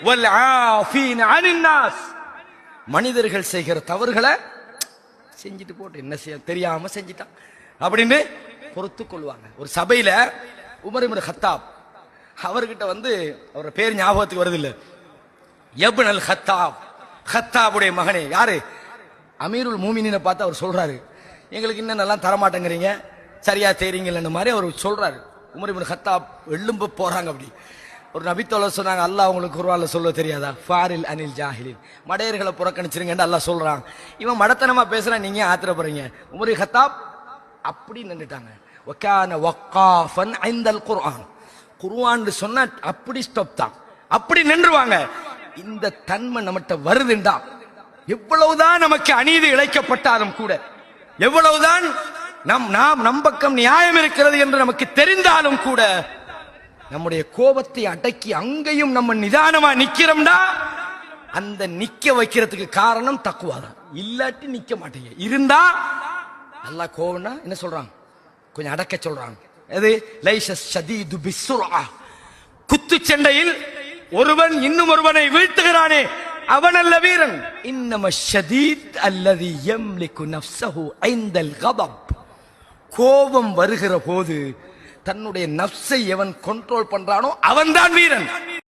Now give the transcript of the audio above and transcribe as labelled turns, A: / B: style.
A: வல் ஆஃபீன அனின் நாஸ், மனிதர்கள் செய்கிற தவறுகளை செஞ்சுட்டு போட்டு என்ன செய்ய தெரியாம செஞ்சிட்டான் அப்படின்னு பொறுத்து கொள்வாங்க. ஒரு சபையில உமர் இப்னு கத்தாப் அவர்கிட்ட வந்து அவரோட பேர் ஞாபகத்துக்கு வருது இல்ல, இப்னு அல் கத்தாப், கத்தாபுடைய மகனே. யாரு? அமீருல் மூமினீனை பார்த்து அவர் சொல்றாரு, எங்களுக்கு இன்னும் நல்லா தரமாட்டேங்கிறீங்க, சரியா தெரியுங்கல்ல மாதிரி அவர் சொல்றாரு. உமர் இப்னு கத்தாப் எழும்ப போறாங்க. அப்படி ஒரு நபித்தோழர் சொன்னாங்க, அல்லாஹ் உங்களுக்கு குர்ஆன்ல சொல்ல தெரியாதா, ஃபாரில் அனில் ஜாஹிலின், மடையர்களை புறக்கணிச்சிருங்கன்னு அல்லாஹ் சொல்றான். இவன் மடத்தனமா பேசுறான், நீங்க ஆத்திரப்படுறீங்க. உமர் இப்னு கத்தாப் அப்படி நின்னுட்டாங்க. வகான வக்காஃபன் இன்தல் குர்ஆன், குர்ஆன் சொன்னா அப்படி ஸ்டாப் தான், அப்படி நின்றுவாங்க. இந்த தன்மை நம்மகிட்ட வருதுண்டா, எவ்வளவுதான் நமக்கு அநீதி இழைக்கப்பட்டாலும் கூட, எவ்வளவுதான் நம் பக்கம் நியாயம் இருக்கிறது என்று நமக்கு தெரிந்தாலும் கூட, நம்முடைய கோபத்தை அடக்கி அங்கேயும் நம்ம நிதானமா நிக்கிறோம்டா, அந்த நிக்க வைக்கிறதுக்கு காரணம் தக்குவா தான். இல்லாட்டி நிக்க மாட்டீங்க. இருந்தா அல்லாஹ் கோவம்னா என்ன சொல்றான், கொஞ்சம் அடக்க சொல்றான். அது லைஸ ஷதீது பிஸ்ஸுர்ஆ, குத்து சண்டையில் ஒருவன் இன்னும் ஒருவனை வீழ்த்துகிறானே அவன் அல்ல வீரன். இன்னம ஷதீத் அல்லதி யம்லிகு நஃப்ஸஹு இன்தல் கதப், கோபம் வருகிற போது தன்னுடைய நஃப்ஸை எவன் கண்ட்ரோல் பண்றானோ அவன்தான் வீரன்.